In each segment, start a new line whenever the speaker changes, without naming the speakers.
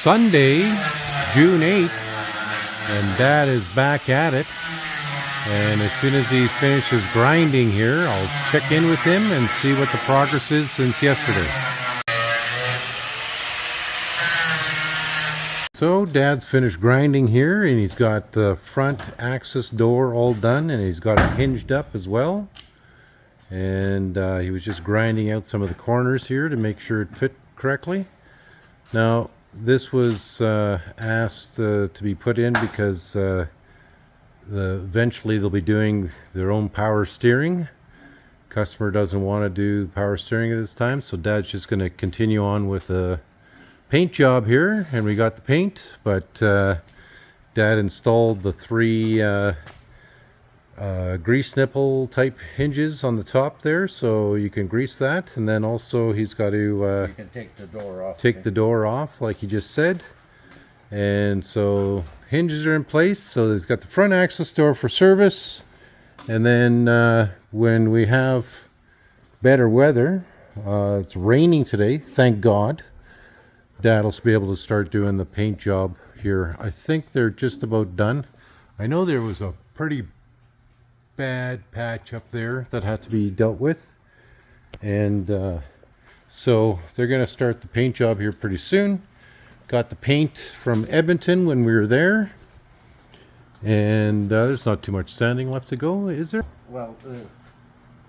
Sunday, June 8th, and Dad is back at it. And as soon as he finishes grinding here, I'll check in with him and see what the progress is since yesterday. So Dad's finished grinding here, and he's got the front access door all done, and he's got it hinged up as well. And he was just grinding out some of the corners here to make sure it fit correctly. Now this was asked to be put in because eventually they'll be doing their own power steering. Customer doesn't want to do power steering at this time, so Dad's just going to continue on with the paint job here. And we got the paint, but Dad installed the three grease nipple type hinges on the top there, so you can grease that. And then also he's got to
you can take the door off.
Take the door off, like he just said. And so hinges are in place. So he's got the front access door for service. And then when we have better weather, it's raining today, thank God, Dad will be able to start doing the paint job here. I think they're just about done. I know there was a pretty bad patch up there that had to be dealt with, and so they're going to start the paint job here pretty soon. Got the paint from Edmonton when we were there, and there's not too much sanding left to go, is there?
Well,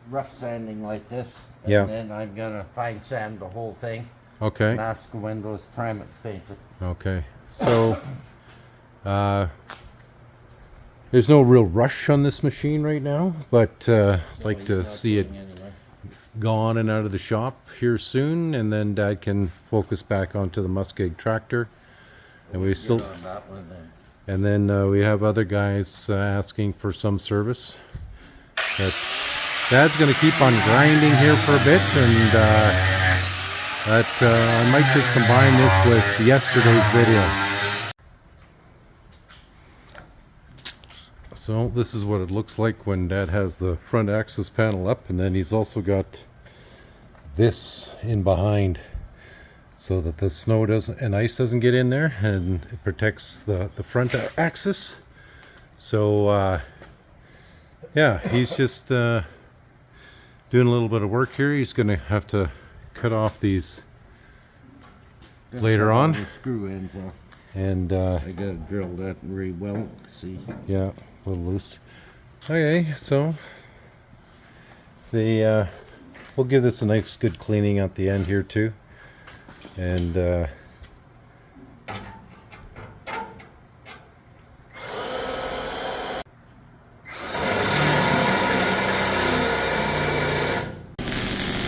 rough sanding like this, and
yeah.
Then I'm gonna fine sand the whole thing.
Okay.
Mask the windows, prime it, paint it.
Okay. So there's no real rush on this machine right now, but I'd like to see it gone and out of the shop here soon, and then Dad can focus back onto the muskeg tractor. And we still, and then we have other guys asking for some service. But Dad's going to keep on grinding here for a bit, and I might just combine this with yesterday's video. So this is what it looks like when Dad has the front access panel up, and then he's also got this in behind so that the snow doesn't and ice doesn't get in there, and it protects the front axis. So yeah, he's just doing a little bit of work here. He's gonna have to cut off these later on.
The screw ends off.
And
I gotta drill that very well. See.
Yeah, a little loose. Okay, so we'll give this a nice good cleaning at the end here too. And so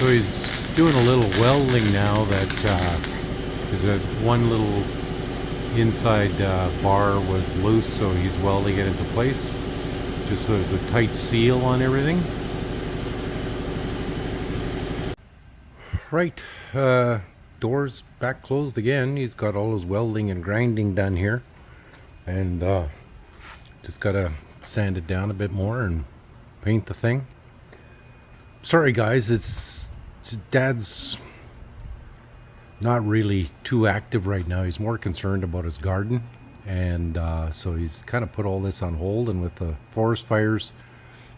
he's doing a little welding now. That there's one little inside bar was loose, so he's welding it into place just so there's a tight seal on everything. Right, doors back closed again. He's got all his welding and grinding done here, and just gotta sand it down a bit more and paint the thing. Sorry guys, it's Dad's not really too active right now. He's more concerned about his garden, and so he's kind of put all this on hold, and with the forest fires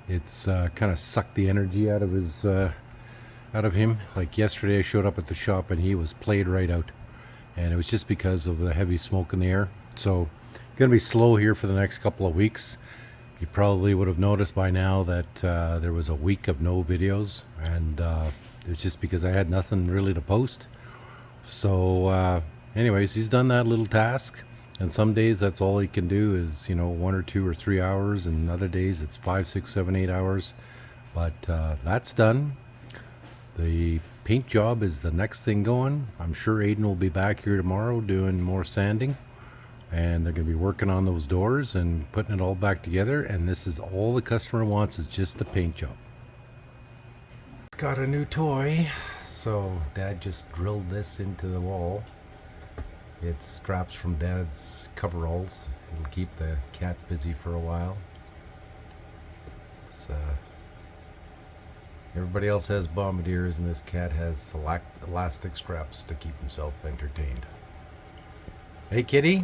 it's kind of sucked the energy out of his out of him. Like yesterday I showed up at the shop and he was played right out, and it was just because of the heavy smoke in the air. So gonna be slow here for the next couple of weeks. You probably would have noticed by now that there was a week of no videos, and it's just because I had nothing really to post. So anyways, he's done that little task, and some days that's all he can do is, 1 or 2 or 3 hours, and other days it's 5, 6, 7, 8 hours. But that's done. The paint job is the next thing going. I'm sure Aiden will be back here tomorrow doing more sanding, and they're going to be working on those doors and putting it all back together. And this is all the customer wants, is just the paint job. It's got a new toy. So Dad just drilled this into the wall. It's straps from Dad's coveralls. It'll keep the cat busy for a while. It's everybody else has Bombardiers, and this cat has elastic straps to keep himself entertained. Hey, kitty.